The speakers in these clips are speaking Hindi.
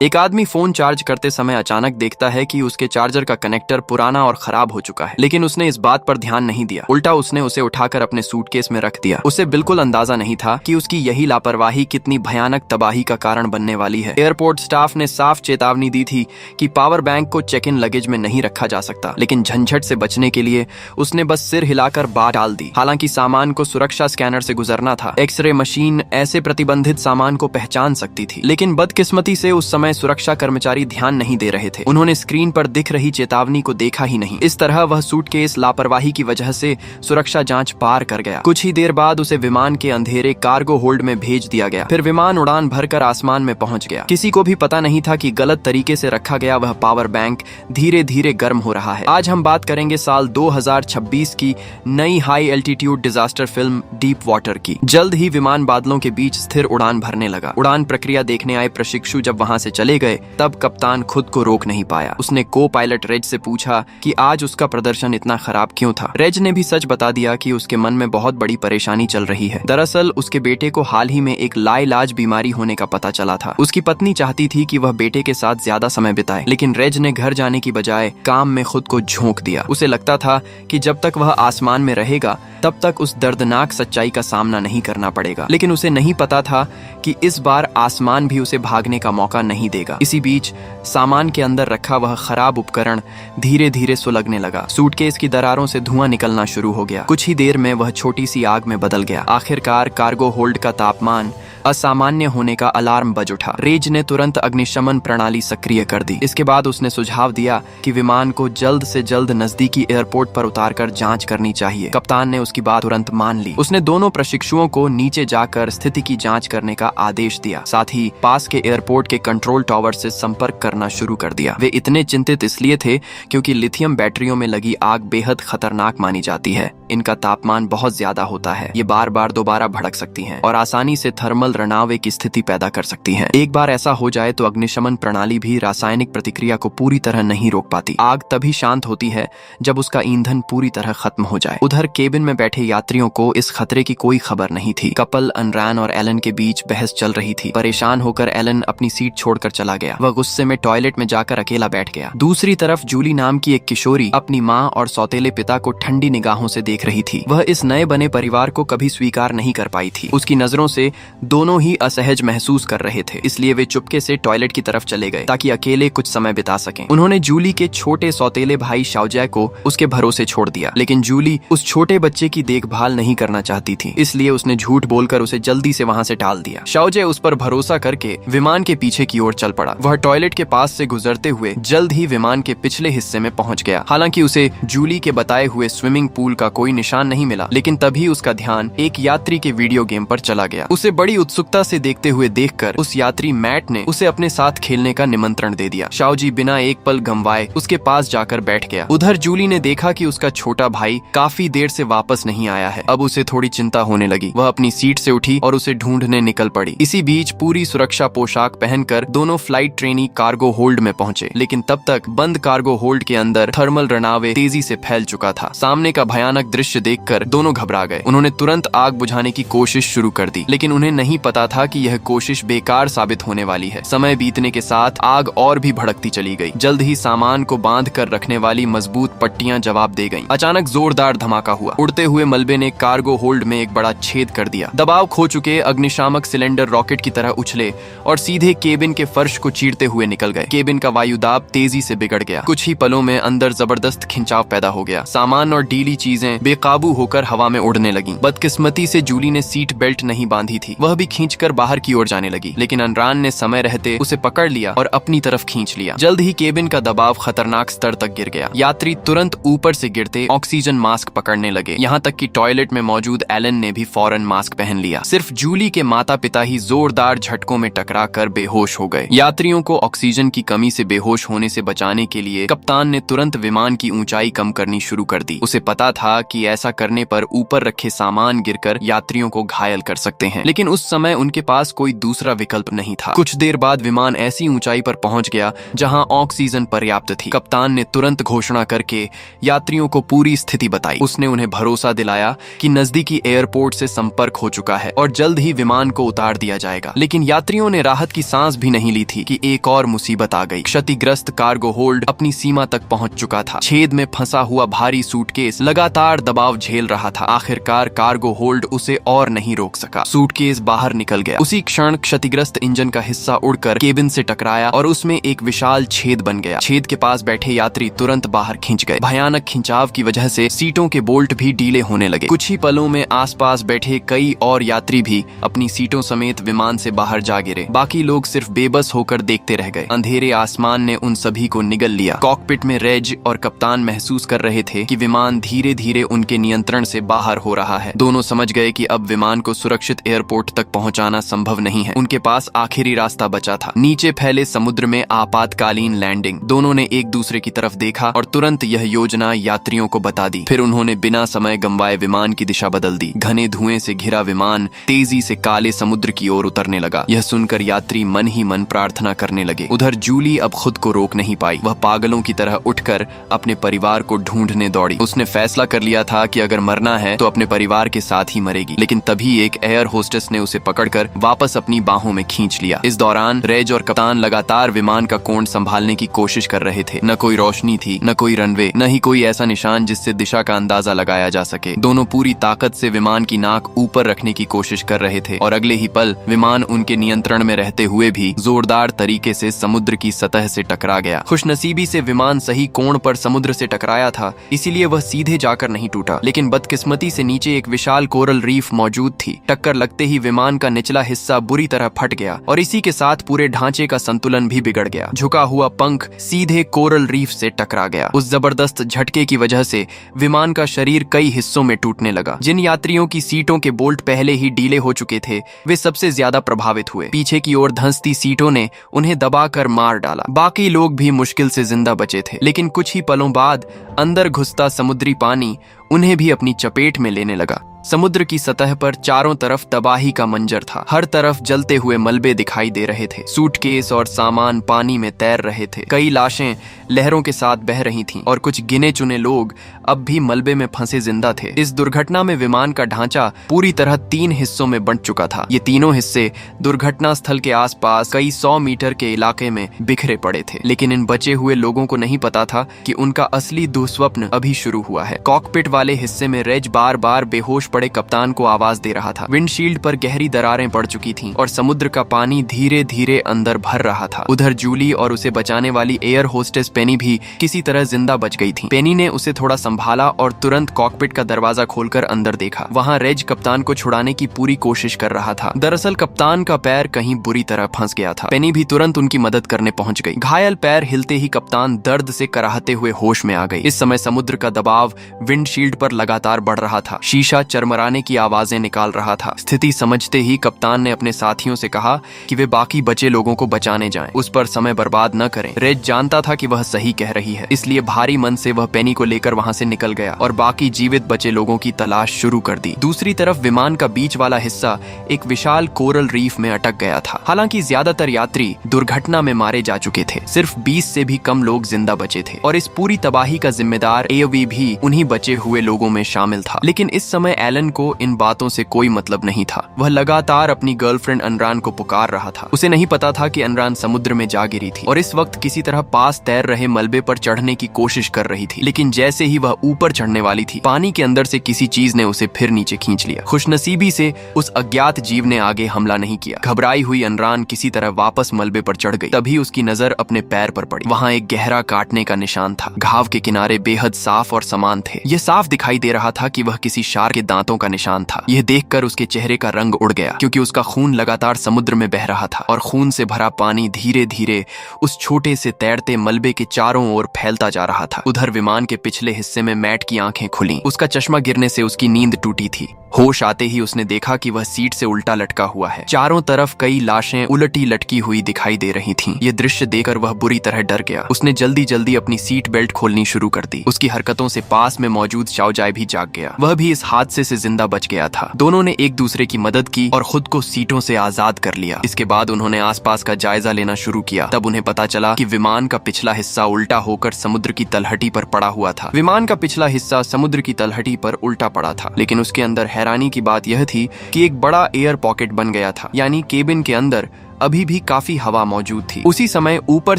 एक आदमी फोन चार्ज करते समय अचानक देखता है कि उसके चार्जर का कनेक्टर पुराना और खराब हो चुका है, लेकिन उसने इस बात पर ध्यान नहीं दिया। उल्टा उसने उसे उठाकर अपने सूटकेस में रख दिया। उसे बिल्कुल अंदाजा नहीं था कि उसकी यही लापरवाही कितनी भयानक तबाही का कारण बनने वाली है। एयरपोर्ट स्टाफ ने साफ चेतावनी दी थी कि पावर बैंक को चेक इन लगेज में नहीं रखा जा सकता, लेकिन झंझट से बचने के लिए उसने बस सिर हिलाकर बात डाल दी। हालांकि सामान को सुरक्षा स्कैनर से गुजरना था। एक्सरे मशीन ऐसे प्रतिबंधित सामान को पहचान सकती थी, लेकिन बदकिस्मती से उस समय सुरक्षा कर्मचारी ध्यान नहीं दे रहे थे। उन्होंने स्क्रीन पर दिख रही चेतावनी को देखा ही नहीं। इस तरह वह सूटकेस लापरवाही की वजह से सुरक्षा जांच पार कर गया। कुछ ही देर बाद उसे विमान के अंधेरे कार्गो होल्ड में भेज दिया गया। फिर विमान उड़ान भरकर आसमान में पहुंच गया। किसी को भी पता नहीं था कि गलत तरीके से रखा गया वह पावर बैंक धीरे धीरे गर्म हो रहा है। आज हम बात करेंगे साल 2026 की नई high altitude disaster film deep water की। जल्द ही विमान बादलों के बीच स्थिर उड़ान भरने लगा। उड़ान प्रक्रिया देखने आए प्रशिक्षु जब वहां से चले गए, तब कप्तान खुद को रोक नहीं पाया। उसने को पायलट रेज से पूछा कि आज उसका प्रदर्शन इतना खराब क्यों था। रेज ने भी सच बता दिया कि उसके मन में बहुत बड़ी परेशानी चल रही है। दरअसल उसके बेटे को हाल ही में एक लाइलाज बीमारी होने का पता चला था। उसकी पत्नी चाहती थी कि वह बेटे के साथ ज्यादा समय बिताए, लेकिन रेज ने घर जाने की बजाय काम में खुद को झोंक दिया। उसे लगता था कि जब तक वह आसमान में रहेगा तब तक उस दर्दनाक सच्चाई का सामना नहीं करना पड़ेगा। लेकिन उसे नहीं पता था कि इस बार आसमान भी उसे भागने का मौका नहीं देगा। इसी बीच सामान के अंदर रखा वह खराब उपकरण धीरे धीरे सुलगने लगा। सूटकेस की दरारों से धुआं निकलना शुरू हो गया। कुछ ही देर में वह छोटी सी आग में बदल गया। आखिरकार कार्गो होल्ड का तापमान असामान्य होने का अलार्म बज उठा। रेज ने तुरंत अग्निशमन प्रणाली सक्रिय कर दी। इसके बाद उसने सुझाव दिया कि विमान को जल्द से जल्द नजदीकी एयरपोर्ट पर उतारकर जांच करनी चाहिए। कप्तान ने उसकी बात तुरंत मान ली। उसने दोनों प्रशिक्षुओं को नीचे जाकर स्थिति की जांच करने का आदेश दिया। साथ ही पास के एयरपोर्ट के कंट्रोल टावर से संपर्क करना शुरू कर दिया। वे इतने चिंतित इसलिए थे क्योंकि लिथियम बैटरियों में लगी आग बेहद खतरनाक मानी जाती है। इनका तापमान बहुत ज्यादा होता है। ये बार बार दोबारा भड़क सकती हैं और आसानी से थर्मल रणवे की स्थिति पैदा कर सकती हैं। एक बार ऐसा हो जाए तो अग्निशमन प्रणाली भी रासायनिक प्रतिक्रिया को पूरी तरह नहीं रोक पाती। आग तभी शांत होती है जब उसका ईंधन पूरी तरह खत्म हो जाए। उधर केबिन में बैठे यात्रियों को इस खतरे की कोई खबर नहीं थी। कपल अनरैन और एलन के बीच बहस चल रही थी। परेशान होकर एलन अपनी सीट छोड़कर चला गया। वह गुस्से में टॉयलेट में जाकर अकेला बैठ गया। दूसरी तरफ जूली नाम की एक किशोरी अपनी माँ और सौतेले पिता को ठंडी निगाहों से देख रही थी। वह इस नए बने परिवार को कभी स्वीकार नहीं कर पाई थी। उसकी नजरों से दोनों ही असहज महसूस कर रहे थे, इसलिए वे चुपके से टॉयलेट की तरफ चले गए ताकि अकेले कुछ समय बिता सकें। उन्होंने जूली के छोटे सौतेले भाई शाओजै को उसके भरोसे छोड़ दिया, लेकिन जूली उस छोटे बच्चे की देखभाल नहीं करना चाहती थी, इसलिए उसने झूठ बोलकर उसे जल्दी से वहां से टाल दिया। शाओजै उस पर भरोसा करके विमान के पीछे की ओर चल पड़ा। वह टॉयलेट के पास से गुजरते हुए जल्द ही विमान के पिछले हिस्से में पहुंच गया। हालांकि उसे जूली के बताए हुए स्विमिंग पूल का कोई निशान नहीं मिला, लेकिन तभी उसका ध्यान एक यात्री के वीडियो गेम पर चला गया। उसे बड़ी उत्सुकता से देखते हुए देखकर उस यात्री मैट ने उसे अपने साथ खेलने का निमंत्रण दे दिया। शाओजी बिना एक पल गंवाए उसके पास जाकर बैठ गया। उधर जूली ने देखा कि उसका छोटा भाई काफी देर से वापस नहीं आया है। अब उसे थोड़ी चिंता होने लगी। वह अपनी सीट से उठी और उसे ढूंढने निकल पड़ी। इसी बीच पूरी सुरक्षा पोशाक पहनकर दोनों फ्लाइट ट्रेनी कार्गो होल्ड में पहुंचे, लेकिन तब तक बंद कार्गो होल्ड के अंदर थर्मल रणवे तेजी से फैल चुका था। सामने का भयानक दृश्य देखकर दोनों घबरा गए। उन्होंने तुरंत आग बुझाने की कोशिश शुरू कर दी, लेकिन उन्हें नहीं पता था कि यह कोशिश बेकार साबित होने वाली है। समय बीतने के साथ आग और भी भड़कती चली गई। जल्द ही सामान को बांध कर रखने वाली मजबूत पट्टियां जवाब दे गईं। अचानक जोरदार धमाका हुआ। उड़ते हुए मलबे ने कार्गो होल्ड में एक बड़ा छेद कर दिया। दबाव खो चुके अग्निशामक सिलेंडर रॉकेट की तरह उछले और सीधे केबिन के फर्श को चीरते हुए निकल गए। केबिन का वायुदाब तेजी से बिगड़ गया। कुछ ही पलों में अंदर जबरदस्त खिंचाव पैदा हो गया। सामान और डीली चीजें बेकाबू होकर हवा में उड़ने लगीं। बदकिस्मती से जूली ने सीट बेल्ट नहीं बांधी थी। वह भी खींचकर बाहर की ओर जाने लगी, लेकिन अनरान ने समय रहते उसे पकड़ लिया और अपनी तरफ खींच लिया। जल्द ही केबिन का दबाव खतरनाक स्तर तक गिर गया। यात्री तुरंत ऊपर से गिरते ऑक्सीजन मास्क पकड़ने लगे। यहाँ तक कि टॉयलेट में मौजूद एलन ने भी फौरन मास्क पहन लिया। सिर्फ जूली के माता पिता ही जोरदार झटकों में टकरा कर बेहोश हो गए। यात्रियों को ऑक्सीजन की कमी से बेहोश होने से बचाने के लिए कप्तान ने तुरंत विमान की ऊंचाई कम करनी शुरू कर दी। उसे पता था कि ऐसा करने पर ऊपर रखे सामान गिरकर यात्रियों को घायल कर सकते हैं, लेकिन उस समय समय उनके पास कोई दूसरा विकल्प नहीं था। कुछ देर बाद विमान ऐसी ऊंचाई पर पहुंच गया जहां ऑक्सीजन पर्याप्त थी। कप्तान ने तुरंत घोषणा करके यात्रियों को पूरी स्थिति बताई। उसने उन्हें भरोसा दिलाया कि नजदीकी एयरपोर्ट से संपर्क हो चुका है और जल्द ही विमान को उतार दिया जाएगा। लेकिन यात्रियों ने राहत की सांस भी नहीं ली थी कि एक और मुसीबत आ गई। क्षतिग्रस्त कार्गो होल्ड अपनी सीमा तक पहुंच चुका था। छेद में फंसा हुआ भारी सूटकेस लगातार दबाव झेल रहा था। आखिरकार कार्गो होल्ड उसे और नहीं रोक सका। सूटकेस बाहर निकल गया। उसी क्षण क्षतिग्रस्त इंजन का हिस्सा उड़कर केबिन से टकराया और उसमें एक विशाल छेद बन गया। छेद के पास बैठे यात्री तुरंत बाहर खिंच गए। भयानक खिंचाव की वजह से सीटों के बोल्ट भी ढीले होने लगे। कुछ ही पलों में आसपास बैठे कई और यात्री भी अपनी सीटों समेत विमान से बाहर जा गिरे। बाकी लोग सिर्फ बेबस होकर देखते रह गए। अंधेरे आसमान ने उन सभी को निगल लिया। कॉकपिट में रेज और कप्तान महसूस कर रहे थे कि विमान धीरे धीरे उनके नियंत्रण से बाहर हो रहा है। दोनों समझ गए कि अब विमान को सुरक्षित एयरपोर्ट तक पहुंचाना संभव नहीं है। उनके पास आखिरी रास्ता बचा था, नीचे फैले समुद्र में आपातकालीन लैंडिंग। दोनों ने एक दूसरे की तरफ देखा और तुरंत यह योजना यात्रियों को बता दी। फिर उन्होंने बिना समय गंवाए विमान की दिशा बदल दी। घने धुएं से घिरा विमान तेजी से काले समुद्र की ओर उतरने लगा। यह सुनकर यात्री मन ही मन प्रार्थना करने लगे। उधर जूली अब खुद को रोक नहीं पाई। वह पागलों की तरह उठकर अपने परिवार को ढूंढने दौड़ी। उसने फैसला कर लिया था कि अगर मरना है तो अपने परिवार के साथ ही मरेगी। लेकिन तभी एक एयर होस्टेस ने उसे पकड़कर वापस अपनी बाहों में खींच लिया। इस दौरान रेज और कप्तान लगातार विमान का कोण संभालने की कोशिश कर रहे थे। न कोई रोशनी थी, न कोई रनवे, न ही कोई ऐसा निशान जिससे दिशा का अंदाजा लगाया जा सके। दोनों पूरी ताकत से विमान की नाक ऊपर रखने की कोशिश कर रहे थे और अगले ही पल विमान उनके नियंत्रण में रहते हुए भी जोरदार तरीके से समुद्र की सतह से टकरा गया। खुशनसीबी से विमान सही कोण पर समुद्र से टकराया था, इसीलिए वह सीधे जाकर नहीं टूटा। लेकिन बदकिस्मती से नीचे एक विशाल कोरल रीफ मौजूद थी। टक्कर लगते ही विमान का निचला हिस्सा बुरी तरह फट गया और इसी के साथ पूरे ढांचे का संतुलन भी बिगड़ गया। झुका हुआ पंख सीधे कोरल रीफ से टकरा गया। उस जबरदस्त झटके की वजह से विमान का शरीर कई हिस्सों में टूटने लगा। जिन यात्रियों की सीटों के बोल्ट पहले ही ढीले हो चुके थे वे सबसे ज्यादा प्रभावित हुए। पीछे की ओर धंसती सीटों ने उन्हें दबाकर मार डाला। बाकी लोग भी मुश्किल से जिंदा बचे थे। लेकिन कुछ ही पलों बाद अंदर घुसता समुद्री पानी उन्हें भी अपनी चपेट में लेने लगा। समुद्र की सतह पर चारों तरफ तबाही का मंजर था। हर तरफ जलते हुए मलबे दिखाई दे रहे थे। सूटकेस और सामान पानी में तैर रहे थे। कई लाशें लहरों के साथ बह रही थीं और कुछ गिने चुने लोग अब भी मलबे में फंसे जिंदा थे। इस दुर्घटना में विमान का ढांचा पूरी तरह 3 हिस्सों में बंट चुका था। ये तीनों हिस्से दुर्घटना स्थल के आसपास कई 100 मीटर के इलाके में बिखरे पड़े थे। लेकिन इन बचे हुए लोगों को नहीं पता था कि उनका असली दुःस्वप्न अभी शुरू हुआ है। कॉकपिट वाले हिस्से में रेज बार बार बेहोश पड़े कप्तान को आवाज दे रहा था। विंडशील्ड पर गहरी दरारें पड़ चुकी थीं और समुद्र का पानी धीरे धीरे अंदर भर रहा था। उधर जूली और उसे बचाने वाली एयर होस्टेस पेनी भी किसी तरह जिंदा बच गई थी। पेनी ने उसे थोड़ा संभाला और तुरंत कॉकपिट का दरवाजा खोलकर अंदर देखा। वहां रेज कप्तान को छुड़ाने की पूरी कोशिश कर रहा था। दरअसल कप्तान का पैर कहीं बुरी तरह फंस गया था। पेनी भी तुरंत उनकी मदद करने पहुंच गई। घायल पैर हिलते ही कप्तान दर्द से कराहते हुए होश में आ गई। इस समय समुद्र का दबाव विंडशील्ड पर लगातार बढ़ रहा था। शीशा चरमराने की आवाजें निकाल रहा था। स्थिति समझते ही कप्तान ने अपने साथियों से कहा कि वे बाकी बचे लोगों को बचाने जाएं। उस पर समय बर्बाद न करें। रेज जानता था कि वह सही कह रही है, इसलिए भारी मन से वह पेनी को लेकर वहां से निकल गया और बाकी जीवित बचे लोगों की तलाश शुरू कर दी। दूसरी तरफ विमान का बीच वाला हिस्सा एक विशाल कोरल रीफ में अटक गया था। हालांकि ज्यादातर यात्री दुर्घटना में मारे जा चुके थे। सिर्फ 20 से भी कम लोग जिंदा बचे थे और इस पूरी तबाही का जिम्मेदार एओवी भी उन्हीं बचे हुए लोगों में शामिल था। लेकिन इस समय एलन को इन बातों से कोई मतलब नहीं था। वह लगातार अपनी गर्लफ्रेंड अनरान को पुकार रहा था। उसे नहीं पता था कि अनरान समुद्र में जा गिरी थी और इस वक्त किसी तरह पास तैर रहे मलबे पर चढ़ने की कोशिश कर रही थी। लेकिन जैसे ही वह ऊपर चढ़ने वाली थी, पानी के अंदर से किसी चीज ने उसे फिर नीचे खींच लिया। खुशनसीबी से उस अज्ञात जीव ने आगे हमला नहीं किया। घबराई हुई अनरान किसी तरह वापस मलबे पर चढ़ गई। तभी उसकी नजर अपने पैर पर पड़ी। वहां एक गहरा काटने का निशान था। घाव के किनारे बेहद साफ और समान थे। यह साफ दिखाई दे रहा था कि वह किसी शार्क के दांतों का निशान था। यह देखकर उसके चेहरे का रंग उड़ गया, क्योंकि उसका खून लगातार समुद्र में बह रहा था और खून से भरा पानी धीरे धीरे उस छोटे से तैरते मलबे के चारों ओर फैलता जा रहा था। उधर विमान के पिछले हिस्से में मैट की आंखें खुली। उसका चश्मा गिरने से उसकी नींद टूटी थी। होश आते ही उसने देखा कि वह सीट से उल्टा लटका हुआ है। चारों तरफ कई लाशें उलटी लटकी हुई दिखाई दे रही थीं। ये दृश्य देखकर वह बुरी तरह डर गया। उसने जल्दी जल्दी अपनी सीट बेल्ट खोलनी शुरू कर दी। उसकी हरकतों से पास में मौजूद शाओजाई भी जाग गया। वह भी इस हादसे से जिंदा बच गया था। दोनों ने एक दूसरे की मदद की और खुद को सीटों से आजाद कर लिया। इसके बाद उन्होंने आसपास का जायजा लेना शुरू किया। तब उन्हें पता चला कि विमान का पिछला हिस्सा उल्टा होकर समुद्र की तलहटी पर पड़ा हुआ था। विमान का पिछला हिस्सा समुद्र की तलहटी पर उल्टा पड़ा था, लेकिन उसके अंदर हैरानी की बात यह थी कि एक बड़ा एयर पॉकेट बन गया था, यानी केबिन के अंदर अभी भी काफी हवा मौजूद थी। उसी समय ऊपर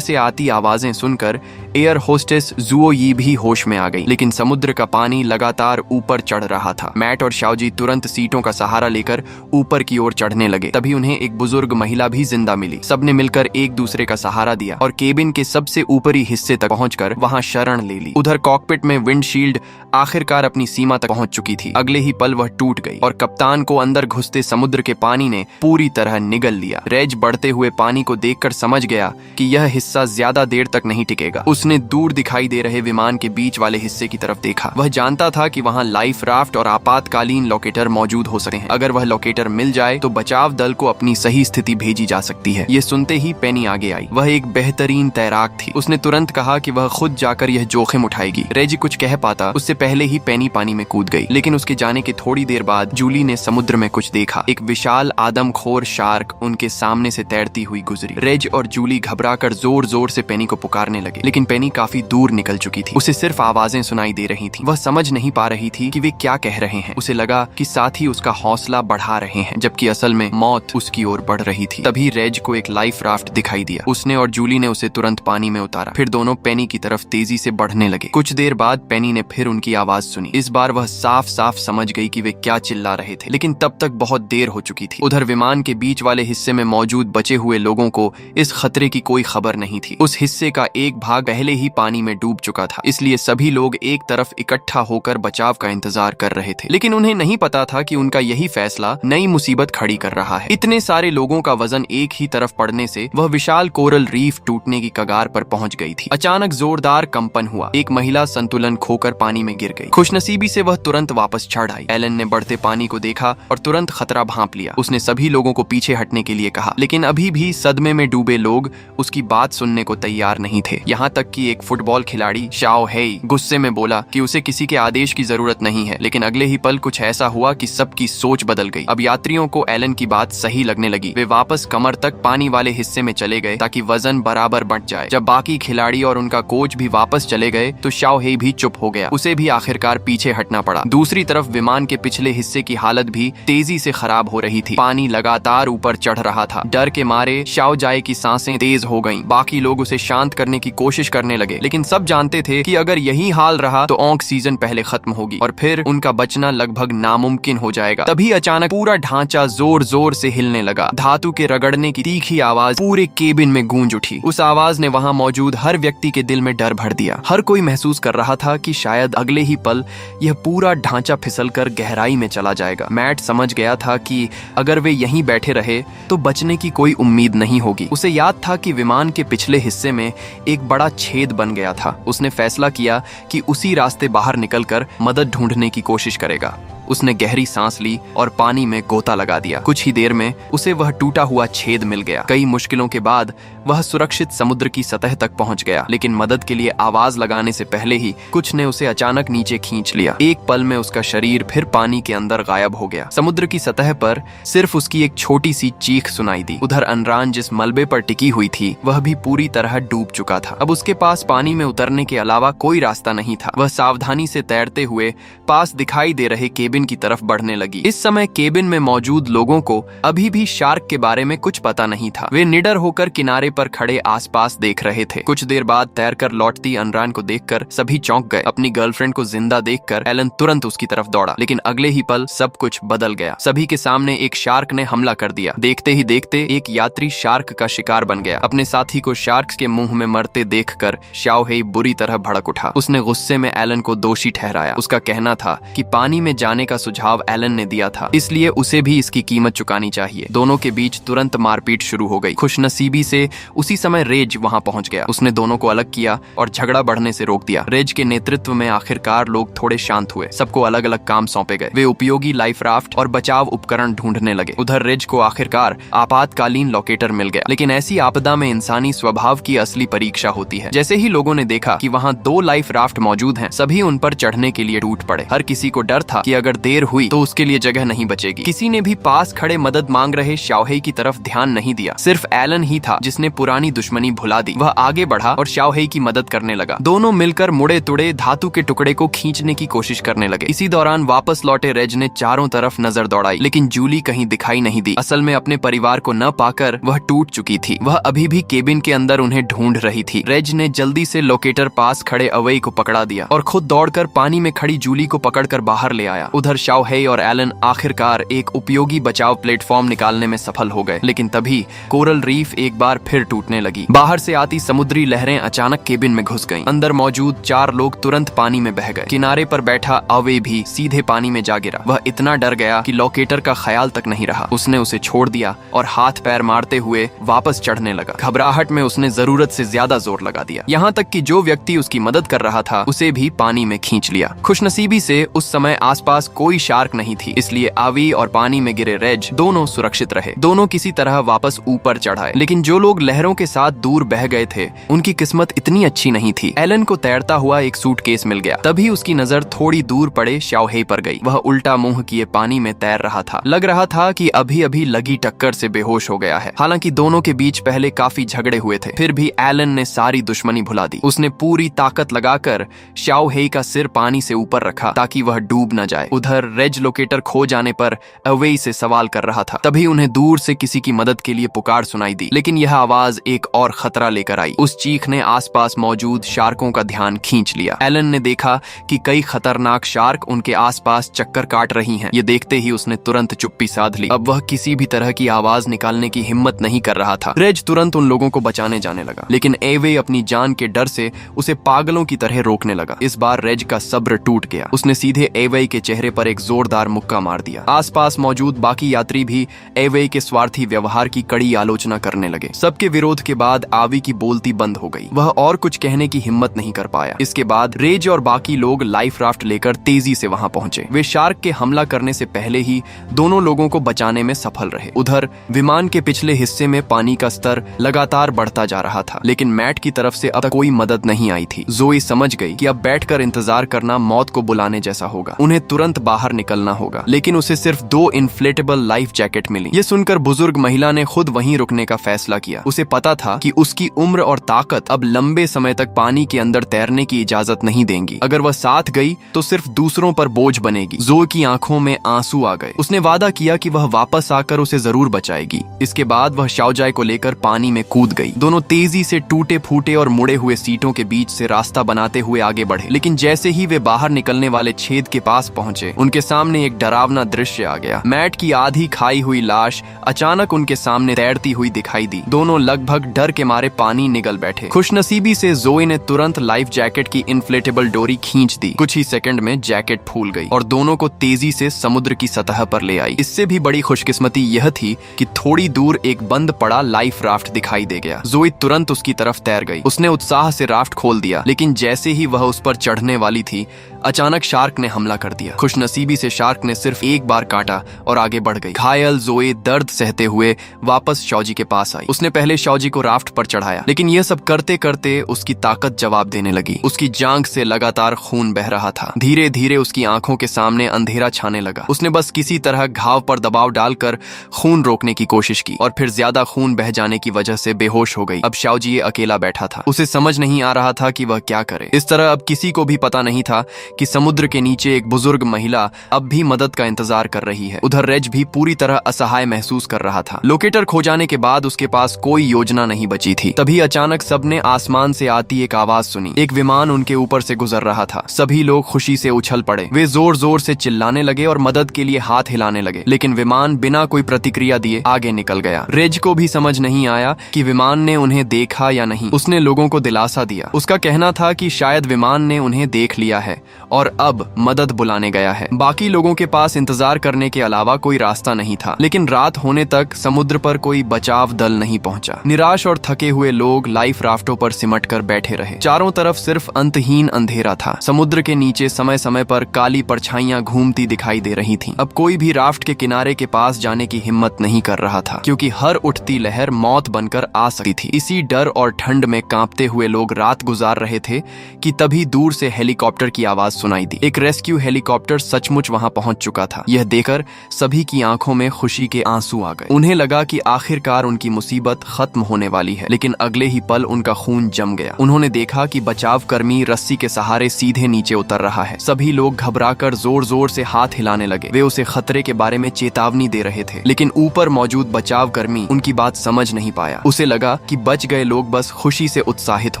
से आती आवाजें सुनकर एयर होस्टेस जुओ यी भी होश में आ गई, लेकिन समुद्र का पानी लगातार ऊपर चढ़ रहा था। मैट और शाओजी तुरंत सीटों का सहारा लेकर ऊपर की ओर चढ़ने लगे। तभी उन्हें एक बुजुर्ग महिला भी जिंदा मिली। सबने मिलकर एक दूसरे का सहारा दिया और केबिन के सबसे ऊपरी हिस्से तक पहुंचकर वहां शरण ले ली। उधर कॉकपिट में विंडशील्ड आखिरकार अपनी सीमा तक पहुंच चुकी थी। अगले ही पल वह टूट गई और कप्तान को अंदर घुसते समुद्र के पानी ने पूरी तरह निगल लिया। रेज बढ़ते हुए पानी को देखकर समझ गया कि यह हिस्सा ज्यादा देर तक नहीं टिकेगा। उसने दूर दिखाई दे रहे विमान के बीच वाले हिस्से की तरफ देखा। वह जानता था कि वहां लाइफ राफ्ट और आपातकालीन लोकेटर मौजूद हो सकते हैं। अगर वह लोकेटर मिल जाए तो बचाव दल को अपनी सही स्थिति भेजी जा सकती है। ये सुनते ही पेनी आगे आई। वह एक बेहतरीन तैराक थी। उसने तुरंत कहा कि वह खुद जाकर यह जोखिम उठाएगी। रेजी कुछ कह पाता उससे पहले ही पेनी पानी में कूद गई, लेकिन उसके जाने के थोड़ी देर बाद जूली ने समुद्र में कुछ देखा। एक विशाल आदमखोर शार्क उनके सामने से तैरती हुई गुजरी। रेज और जूली घबराकर जोर जोर से पेनी को पुकारने लगे, लेकिन पेनी काफी दूर निकल चुकी थी। उसे सिर्फ आवाजें सुनाई दे रही थीं। वह समझ नहीं पा रही थी कि वे क्या कह रहे हैं। उसे लगा कि साथी उसका हौसला बढ़ा रहे हैं, जबकि असल में मौत उसकी ओर बढ़ रही थी। तभी रेज को एक लाइफ राफ्ट दिखाई दिया। उसने और जूली ने उसे तुरंत पानी में उतारा। फिर दोनों पेनी की तरफ तेजी से बढ़ने लगे। कुछ देर बाद पेनी ने फिर उनकी आवाज सुनी। इस बार वह साफ साफ समझ गई कि वे क्या चिल्ला रहे थे, लेकिन तब तक बहुत देर हो चुकी थी। उधर विमान के बीच वाले हिस्से में मौजूद बचे हुए लोगों को इस खतरे की कोई खबर नहीं थी। उस हिस्से का एक भाग पहले ही पानी में डूब चुका था, इसलिए सभी लोग एक तरफ इकट्ठा होकर बचाव का इंतजार कर रहे थे। लेकिन उन्हें नहीं पता था कि उनका यही फैसला नई मुसीबत खड़ी कर रहा है। इतने सारे लोगों का वजन एक ही तरफ पड़ने से वह विशाल कोरल रीफ टूटने की कगार पर पहुंच गई थी। अचानक जोरदार कंपन हुआ। एक महिला संतुलन खोकर पानी में गिर गई। खुशनसीबी से वह तुरंत वापस चढ़ आई। एलन ने बढ़ते पानी को देखा और तुरंत खतरा भांप लिया। उसने सभी लोगों को पीछे हटने के लिए कहा, लेकिन अभी भी सदमे में डूबे लोग उसकी बात सुनने को तैयार नहीं थे। यहाँ तक कि एक फुटबॉल खिलाड़ी शाओ हेई गुस्से में बोला कि उसे किसी के आदेश की जरूरत नहीं है, लेकिन अगले ही पल कुछ ऐसा हुआ कि सबकी सोच बदल गई। अब यात्रियों को एलन की बात सही लगने लगी। वे वापस कमर तक पानी वाले हिस्से में चले गए ताकि वजन बराबर बंट जाए। जब बाकी खिलाड़ी और उनका कोच भी वापस चले गए तो शाओ हेई भी चुप हो गया। उसे भी आखिरकार पीछे हटना पड़ा। दूसरी तरफ विमान के पिछले हिस्से की हालत भी तेजी से खराब हो रही थी। पानी लगातार ऊपर चढ़ रहा था। डर के मारे शाओ जाए की सांसें तेज हो गईं। बाकी लोग उसे शांत करने की कोशिश करने लगे, लेकिन सब जानते थे कि अगर यही हाल रहा तो ऑक्सीजन पहले खत्म होगी और फिर उनका बचना लगभग नामुमकिन हो जाएगा। तभी अचानक पूरा ढांचा जोर जोर से हिलने लगा। धातु के रगड़ने की तीखी आवाज पूरे केबिन में गूंज उठी। उस आवाज ने वहां मौजूद हर व्यक्ति के दिल में डर भर दिया। हर कोई महसूस कर रहा था कि शायद अगले ही पल यह पूरा ढांचा फिसलकर गहराई में चला जाएगा। मैट समझ गया था कि अगर वे यहीं बैठे रहे तो बचने की कोई उम्मीद नहीं होगी। उसे याद था कि विमान के पिछले हिस्से में एक बड़ा छेद बन गया था। उसने फैसला किया कि उसी रास्ते बाहर निकलकर मदद ढूंढने की कोशिश करेगा। उसने गहरी सांस ली और पानी में गोता लगा दिया। कुछ ही देर में उसे वह टूटा हुआ छेद मिल गया। कई मुश्किलों के बाद वह सुरक्षित समुद्र की सतह तक पहुंच गया, लेकिन मदद के लिए आवाज लगाने से पहले ही कुछ ने उसे अचानक नीचे खींच लिया। एक पल में उसका शरीर फिर पानी के अंदर गायब हो गया। समुद्र की सतह पर सिर्फ उसकी एक छोटी सी चीख सुनाई दी। उधर अनरान जिस मलबे पर टिकी हुई थी वह भी पूरी तरह डूब चुका था। अब उसके पास पानी में उतरने के अलावा कोई रास्ता नहीं था। वह सावधानी से तैरते हुए पास दिखाई दे रहे केबिन की तरफ बढ़ने लगी। इस समय केबिन में मौजूद लोगों को अभी भी शार्क के बारे में कुछ पता नहीं था। वे निडर होकर किनारे पर खड़े आसपास देख रहे थे। कुछ देर बाद तैरकर लौटती अनरान को देखकर सभी चौंक गए। अपनी गर्लफ्रेंड को जिंदा देखकर एलन तुरंत उसकी तरफ दौड़ा, लेकिन अगले ही पल सब कुछ बदल गया। सभी के सामने एक शार्क ने हमला कर दिया। देखते ही देखते एक यात्री शार्क का शिकार बन गया। अपने साथी को शार्क के मुंह में मरते देखकर शाओ हेई बुरी तरह भड़क उठा। उसने गुस्से में एलन को दोषी ठहराया। उसका कहना था कि पानी में जाने बचाने का सुझाव एलन ने दिया था, इसलिए उसे भी इसकी कीमत चुकानी चाहिए। दोनों के बीच तुरंत मारपीट शुरू हो गई। खुशनसीबी से उसी समय रेज वहां पहुंच गया। उसने दोनों को अलग किया और झगड़ा बढ़ने से रोक दिया। रेज के नेतृत्व में आखिरकार लोग थोड़े शांत हुए। सबको अलग अलग काम सौंपे गए। वे उपयोगी लाइफ राफ्ट और बचाव उपकरण ढूंढने लगे। उधर रेज को आखिरकार आपातकालीन लोकेटर मिल गया। लेकिन ऐसी आपदा में इंसानी स्वभाव की असली परीक्षा होती है। जैसे ही लोगों ने देखा कि वहां 2 लाइफ राफ्ट मौजूद हैं, सभी उन पर चढ़ने के लिए टूट पड़े। हर किसी को डर था कि अगर देर हुई तो उसके लिए जगह नहीं बचेगी। किसी ने भी पास खड़े मदद मांग रहे शाओहेई की तरफ ध्यान नहीं दिया। सिर्फ एलन ही था जिसने पुरानी दुश्मनी भुला दी। वह आगे बढ़ा और शाओहेई की मदद करने लगा। दोनों मिलकर मुड़े तुड़े धातु के टुकड़े को खींचने की कोशिश करने लगे। इसी दौरान वापस लौटे रेज ने चारों तरफ नजर दौड़ाई, लेकिन जूली कहीं दिखाई नहीं दी। असल में अपने परिवार को न पाकर वह टूट चुकी थी। वह अभी भी केबिन के अंदर उन्हें ढूंढ रही थी। रेज ने जल्दी से लोकेटर पास खड़े अवेई को पकड़ा दिया और खुद दौड़कर पानी में खड़ी जूली को पकड़कर बाहर ले आया। उधर शाओहेई और एलन आखिरकार एक उपयोगी बचाव प्लेटफॉर्म निकालने में सफल हो गए। लेकिन तभी कोरल रीफ एक बार फिर टूटने लगी। बाहर से आती समुद्री लहरें अचानक केबिन में घुस गईं। अंदर मौजूद 4 लोग तुरंत पानी में बह गए। किनारे पर बैठा अवे भी सीधे पानी में जा गिरा। वह इतना डर गया कि लोकेटर का ख्याल तक नहीं रहा। उसने उसे छोड़ दिया और हाथ पैर मारते हुए वापस चढ़ने लगा। घबराहट में उसने जरूरत से ज्यादा जोर लगा दिया, यहाँ तक कि जो व्यक्ति उसकी मदद कर रहा था उसे भी पानी में खींच लिया। खुशनसीबी से उस समय आसपास कोई शार्क नहीं थी, इसलिए आवी और पानी में गिरे रेज दोनों सुरक्षित रहे। दोनों किसी तरह वापस ऊपर चढ़ाए। लेकिन जो लोग लहरों के साथ दूर बह गए थे उनकी किस्मत इतनी अच्छी नहीं थी। एलन को तैरता हुआ एक सूटकेस मिल गया। तभी उसकी नजर थोड़ी दूर पड़े शाओहेई पर गई। वह उल्टा मुंह किए पानी में तैर रहा था। लग रहा था कि अभी अभी लगी टक्कर से बेहोश हो गया है। हालांकि दोनों के बीच पहले काफी झगड़े हुए थे, फिर भी एलन ने सारी दुश्मनी भुला दी। उसने पूरी ताकत लगाकर शाओहेई का सिर पानी से ऊपर रखा ताकि वह डूब न जाए। उधर रेज लोकेटर खो जाने पर अवेई से सवाल कर रहा था। तभी उन्हें दूर से किसी की मदद के लिए पुकार सुनाई दी, लेकिन यह आवाज एक और खतरा लेकर आई। उस चीख ने आसपास मौजूद शार्कों का ध्यान खींच लिया। एलन ने देखा कि कई खतरनाक शार्क उनके आसपास चक्कर काट रही हैं। ये देखते ही उसने तुरंत चुप्पी साध ली। अब वह किसी भी तरह की आवाज निकालने की हिम्मत नहीं कर रहा था। रेज तुरंत उन लोगों को बचाने जाने लगा, लेकिन एवे अपनी जान के डर से उसे पागलों की तरह रोकने लगा। इस बार रेज का सब्र टूट गया। उसने सीधे एवे के चेहरे पर एक जोरदार मुक्का मार दिया। आसपास मौजूद बाकी यात्री भी एवे के स्वार्थी व्यवहार की कड़ी आलोचना करने लगे। सबके विरोध के बाद आवी की बोलती बंद हो गई। वह और कुछ कहने की हिम्मत नहीं कर पाया। इसके बाद रेज और बाकी लोग लाइफ राफ्ट लेकर तेजी से वहां पहुंचे। वे शार्क के हमला करने से पहले ही दोनों लोगों को बचाने में सफल रहे। उधर विमान के पिछले हिस्से में पानी का स्तर लगातार बढ़ता जा रहा था, लेकिन मैट की तरफ से अब तक कोई मदद नहीं आई थी। जोई समझ गई कि अब बैठकर इंतजार करना मौत को बुलाने जैसा होगा। उन्हें तुरंत बाहर निकलना होगा। लेकिन उसे सिर्फ 2 इन्फ्लेटेबल लाइफ जैकेट मिली। ये सुनकर बुजुर्ग महिला ने खुद वहीं रुकने का फैसला किया। उसे पता था कि उसकी उम्र और ताकत अब लंबे समय तक पानी के अंदर तैरने की इजाजत नहीं देंगी। अगर वह साथ गई तो सिर्फ दूसरों पर बोझ बनेगी। जोई की आंखों में आंसू आ गए। उसने वादा किया कि वह वापस आकर उसे जरूर बचाएगी। इसके बाद वह शाओजाई को लेकर पानी में कूद गई। दोनों तेजी से टूटे फूटे और मुड़े हुए सीटों के बीच से रास्ता बनाते हुए आगे बढ़े। लेकिन जैसे ही वे बाहर निकलने वाले छेद के पास पहुंचे, उनके सामने एक डरावना दृश्य आ गया। मैट की आधी खाई हुई लाश अचानक उनके सामने तैरती हुई दिखाई दी। दोनों लगभग डर के मारे पानी निगल बैठे। खुशनसीबी से जोई ने तुरंत लाइफ जैकेट की इन्फ्लेटेबल डोरी खींच दी। कुछ ही सेकंड में जैकेट फूल गई और दोनों को तेजी से समुद्र की सतह पर ले आई। इससे भी बड़ी खुशकिस्मती यह थी कि थोड़ी दूर एक बंद पड़ा लाइफ राफ्ट दिखाई दे गया। जोई तुरंत उसकी तरफ तैर गई। उसने उत्साह से राफ्ट खोल दिया, लेकिन जैसे ही वह उस पर चढ़ने वाली थी, अचानक शार्क ने हमला कर दिया। खुशनसीबी से शार्क ने सिर्फ एक बार काटा और आगे बढ़ गई। घायल जोई दर्द सहते हुए वापस शौजी के पास आई। उसने पहले शौजी को राफ्ट पर चढ़ाया, लेकिन यह सब करते करते उसकी ताकत जवाब देने लगी। उसकी जांघ से लगातार खून बह रहा था। धीरे धीरे उसकी आंखों के सामने अंधेरा छाने लगा। उसने बस किसी तरह घाव पर दबाव डालकर खून रोकने की कोशिश की और फिर ज्यादा खून बह जाने की वजह से बेहोश हो गई। अब शाओजी अकेला बैठा था। उसे समझ नहीं आ रहा था कि वह क्या करे। इस तरह अब किसी को भी पता नहीं था कि समुद्र के नीचे एक बुजुर्ग महिला अब भी मदद का इंतजार कर रही है। उधर रेज भी पूरी तरह असहाय महसूस कर रहा था। लोकेटर खो जाने के बाद उसके पास कोई योजना नहीं बची थी। तभी अचानक सबने आसमान से आती एक आवाज सुनी। एक विमान उनके ऊपर से गुजर रहा था। सभी लोग खुशी से उछल पड़े। वे जोर जोर से चिल्लाने लगे और मदद के लिए हाथ हिलाने लगे, लेकिन विमान बिना कोई प्रतिक्रिया दिए आगे निकल गया। रेज को भी समझ नहीं आया कि विमान ने उन्हें देखा या नहीं। उसने लोगों को दिलासा दिया। उसका कहना था कि शायद विमान ने उन्हें देख लिया है और अब मदद बुलाने गया है। बाकी लोगों के पास इंतजार करने के अलावा कोई रास्ता नहीं था, लेकिन रात होने तक समुद्र पर कोई बचाव दल नहीं पहुंचा। निराश और थके हुए लोग लाइफ राफ्टों पर सिमट कर बैठे रहे। चारों तरफ सिर्फ अंतहीन अंधेरा था। समुद्र के नीचे समय समय पर काली परछाइयां घूमती दिखाई दे रही थीं। अब कोई भी राफ्ट के किनारे के पास जाने की हिम्मत नहीं कर रहा था, क्योंकि हर उठती लहर मौत बनकर आ सकती थी। इसी डर और ठंड में कांपते हुए लोग रात गुजार रहे थे कि तभी दूर से हेलीकॉप्टर की आवाज सुनाई दी। एक रेस्क्यू हेलीकॉप्टर सचमुच वहां पहुंच चुका था। यह देखकर सभी की आंखों में खुशी के आंसू आ गए। उन्हें लगा कि आखिरकार उनकी मुसीबत खत्म होने वाली है, लेकिन अगले ही पल उनका खून जम गया। उन्होंने देखा कि बचाव कर्मी रस्सी के सहारे सीधे नीचे उतर रहा है। सभी लोग घबराकर जोर जोर से हाथ हिलाने लगे। वे उसे खतरे के बारे में चेतावनी दे रहे थे, लेकिन ऊपर मौजूद बचाव कर्मी उनकी बात समझ नहीं पाया। उसे लगा कि बच गए लोग बस खुशी से उत्साहित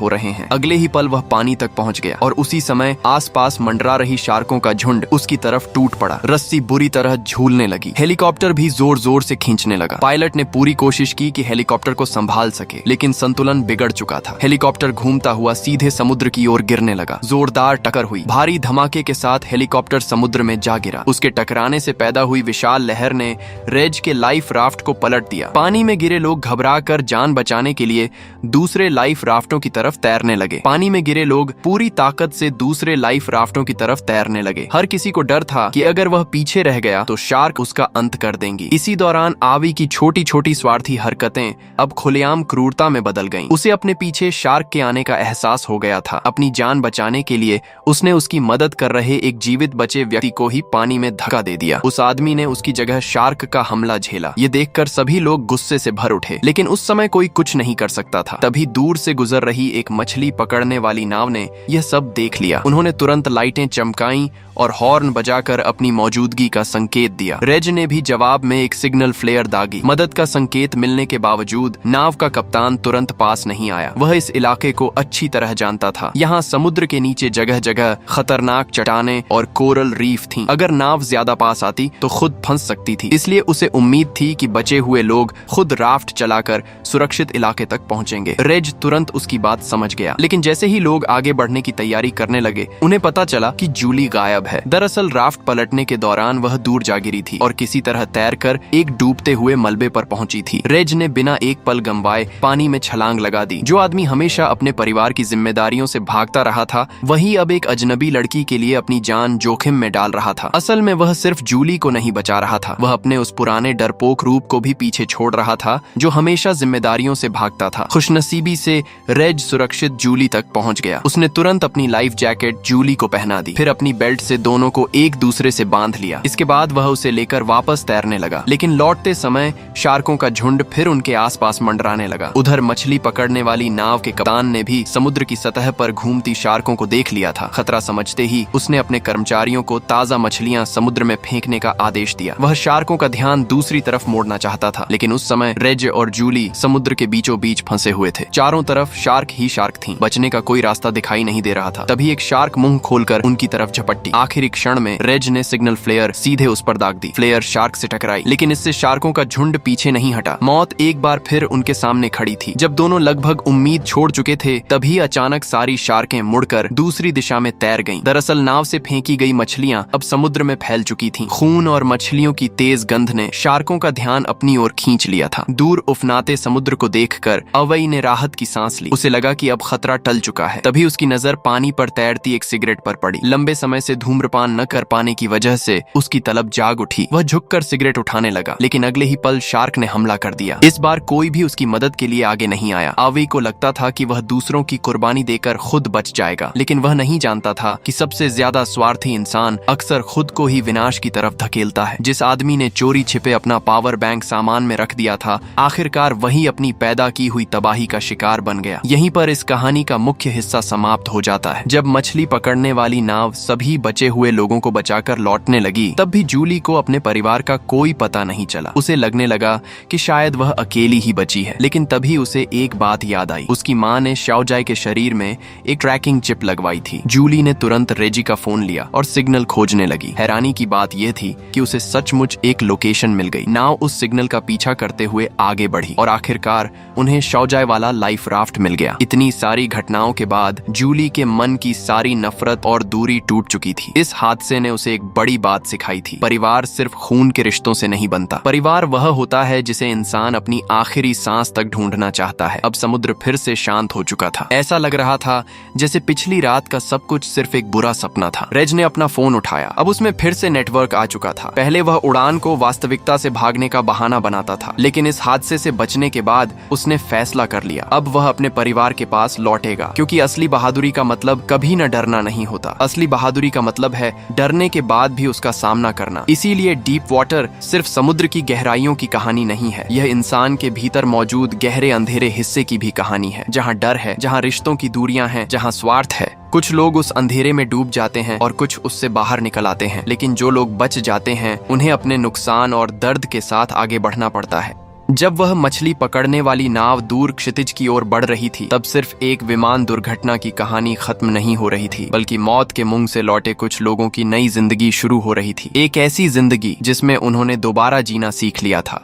हो रहे हैं। अगले ही पल वह पानी तक पहुंच गया और उसी समय आसपास मंडरा रही शार्कों का झुंड उसकी तरफ टूट पड़ा। रस्सी बुरी तरह झूलने लगी। हेलीकॉप्टर भी जोर जोर से खींचने लगा। पायलट ने पूरी कोशिश की कि हेलीकॉप्टर को संभाल सके, लेकिन संतुलन बिगड़ चुका था। हेलीकॉप्टर घूमता हुआ सीधे समुद्र की ओर गिरने लगा। जोरदार टक्कर हुई। भारी धमाके के साथ हेलीकॉप्टर समुद्र में जा गिरा। उसके टकराने से पैदा हुई विशाल लहर ने रेज के लाइफ राफ्ट को पलट दिया। पानी में गिरे लोग घबराकर जान बचाने के लिए दूसरे लाइफ राफ्टों की तरफ तैरने लगे। पानी में गिरे लोग पूरी ताकत से दूसरे लाइफ राफ्टों की तरफ तैरने लगे। हर किसी को डर था कि अगर वह पीछे रह गया तो शार्क उसका अंत कर देंगी। इसी दौरान आवी की छोटी छोटी स्वार्थी हरकतें अब खुलेआम क्रूरता में बदल गईं। उसे अपने पीछे शार्क के आने का एहसास हो गया था। अपनी जान बचाने के लिए उसने उसकी मदद कर रहे एक जीवित बचे व्यक्ति को ही पानी में धक्का दे दिया। उस आदमी ने उसकी जगह शार्क का हमला झेला। ये देखकर सभी लोग गुस्से से भर उठे, लेकिन उस समय कोई कुछ नहीं कर सकता था। तभी दूर से गुजर रही एक मछली पकड़ने वाली नाव ने यह सब देख लिया। उन्होंने तुरंत लाइटें चमकाई और हॉर्न बजाकर अपनी मौजूदगी का संकेत दिया। रेज ने भी जवाब में एक सिग्नल फ्लेयर दागी। मदद का संकेत मिलने के बावजूद नाव का कप्तान तुरंत पास नहीं आया। वह इस इलाके को अच्छी तरह जानता था। यहाँ समुद्र के नीचे जगह जगह खतरनाक चट्टानें और कोरल रीफ थीं। अगर नाव ज्यादा पास आती तो खुद फंस सकती थी। इसलिए उसे उम्मीद थी कि बचे हुए लोग खुद राफ्ट चलाकर सुरक्षित इलाके तक पहुंचेंगे। रेज तुरंत उसकी बात समझ गया, लेकिन जैसे ही लोग आगे बढ़ने की तैयारी करने लगे, उन्हें पता चला कि जूली गायब है। दरअसल राफ्ट पलटने के दौरान वह दूर जा गिरी थी और किसी तरह तैरकर एक डूबते हुए मलबे पर पहुंची थी। रेज ने बिना एक पल गंवाए पानी में छलांग लगा दी। जो आदमी हमेशा अपने परिवार की जिम्मेदारियों से भागता रहा था, वही अब एक अजनबी लड़की के लिए अपनी जान जोखिम में डाल रहा था। असल में वह सिर्फ जूली को नहीं बचा रहा था, वह अपने उस पुराने डरपोक रूप को भी पीछे छोड़ रहा था जो हमेशा जिम्मेदारियों से भागता था। खुशनसीबी से रेज सुरक्षित जूली तक पहुंच गया। उसने तुरंत अपनी लाइफ जैकेट जूली को पहना दी, फिर अपनी बेल्ट से दोनों को एक दूसरे से बांध लिया। इसके बाद वह उसे लेकर वापस तैरने लगा, लेकिन लौटते समय शार्कों का झुंड फिर उनके आसपास मंडराने लगा। उधर मछली पकड़ने वाली नाव के कप्तान ने भी समुद्र की सतह पर घूमती शार्कों को देख लिया था। खतरा समझते ही उसने अपने कर्मचारियों को ताजा मछलियां समुद्र में फेंकने का आदेश दिया। वह शार्कों का ध्यान दूसरी तरफ मोड़ना चाहता था, लेकिन उस समय रेज और जूली समुद्र के बीचों बीच फंसे हुए थे। चारों तरफ शार्क ही शार्क थीं। बचने का कोई रास्ता दिखाई नहीं दे रहा था। तभी एक शार्क मुंह खोलकर उनकी तरफ झपट्टी। आखिरी क्षण में रेज ने सिग्नल फ्लेयर सीधे उस पर दाग दी। फ्लेयर शार्क से टकराई, लेकिन इससे शार्कों का झुंड पीछे नहीं हटा। मौत एक बार फिर उनके सामने खड़ी थी। जब दोनों लगभग उम्मीद छोड़ चुके थे, तभी अचानक सारी शार्कें मुड़कर दूसरी दिशा में तैर गईं। दरअसल नाव से फेंकी गई मछलियां अब समुद्र में फैल चुकी थीं। खून और मछलियों की तेज गंध ने शार्कों का ध्यान अपनी ओर खींच लिया था। दूर उफनाते समुद्र को देखकर अवई ने राहत की सांस ली। उसे लगा कि अब खतरा टल चुका है। तभी उसकी नजर पानी पर तैरती एक सिगरेट पर पड़ी। लंबे समय से धूम्रपान न कर पाने की वजह से उसकी तलब जाग उठी। वह झुककर सिगरेट उठाने लगा, लेकिन अगले ही पल शार्क ने हमला कर दिया। इस बार कोई भी उसकी मदद के लिए आगे नहीं आया। आवी को लगता था कि वह दूसरों की कुर्बानी देकर खुद बच जाएगा, लेकिन वह नहीं जानता था कि सबसे ज्यादा स्वार्थी इंसान अक्सर खुद को ही विनाश की तरफ धकेलता है। जिस आदमी ने चोरी छिपे अपना पावर बैंक सामान में रख दिया था, आखिरकार वही अपनी पैदा की हुई तबाही का शिकार बन गया। यहीं पर इस कहानी का मुख्य हिस्सा समाप्त हो जाता है। जब मछली पकड़ने वाली नाव सभी बचे बचे हुए लोगों को बचाकर लौटने लगी, तब भी जूली को अपने परिवार का कोई पता नहीं चला। उसे लगने लगा कि शायद वह अकेली ही बची है। लेकिन तभी उसे एक बात याद आई। उसकी माँ ने शाओजाई के शरीर में एक ट्रैकिंग चिप लगवाई थी। जूली ने तुरंत रेजी का फोन लिया और सिग्नल खोजने लगी। हैरानी की बात यह थी कि उसे सचमुच एक लोकेशन मिल गई। नाव उस सिग्नल का पीछा करते हुए आगे बढ़ी और आखिरकार उन्हें शाओजाई वाला लाइफ राफ्ट मिल गया। इतनी सारी घटनाओं के बाद जूली के मन की सारी नफरत और दूरी टूट चुकी थी। इस हादसे ने उसे एक बड़ी बात सिखाई थी। परिवार सिर्फ खून के रिश्तों से नहीं बनता। परिवार वह होता है जिसे इंसान अपनी आखिरी सांस तक ढूंढना चाहता है। अब समुद्र फिर से शांत हो चुका था। ऐसा लग रहा था जैसे पिछली रात का सब कुछ सिर्फ एक बुरा सपना था। रेज ने अपना फोन उठाया। अब उसमें फिर से नेटवर्क आ चुका था। पहले वह उड़ान को वास्तविकता से भागने का बहाना बनाता था, लेकिन इस हादसे से बचने के बाद उसने फैसला कर लिया। अब वह अपने परिवार के पास लौटेगा, क्योंकि असली बहादुरी का मतलब कभी न डरना नहीं होता। असली बहादुरी का मतलब है डरने के बाद भी उसका सामना करना। इसीलिए डीप वाटर सिर्फ समुद्र की गहराइयों की कहानी नहीं है, यह इंसान के भीतर मौजूद गहरे अंधेरे हिस्से की भी कहानी है, जहाँ डर है, जहाँ रिश्तों की दूरियां हैं, जहाँ स्वार्थ है। कुछ लोग उस अंधेरे में डूब जाते हैं और कुछ उससे बाहर निकल आते हैं, लेकिन जो लोग बच जाते हैं उन्हें अपने नुकसान और दर्द के साथ आगे बढ़ना पड़ता है। जब वह मछली पकड़ने वाली नाव दूर क्षितिज की ओर बढ़ रही थी, तब सिर्फ एक विमान दुर्घटना की कहानी खत्म नहीं हो रही थी, बल्कि मौत के मुंह से लौटे कुछ लोगों की नई जिंदगी शुरू हो रही थी। एक ऐसी जिंदगी जिसमें उन्होंने दोबारा जीना सीख लिया था।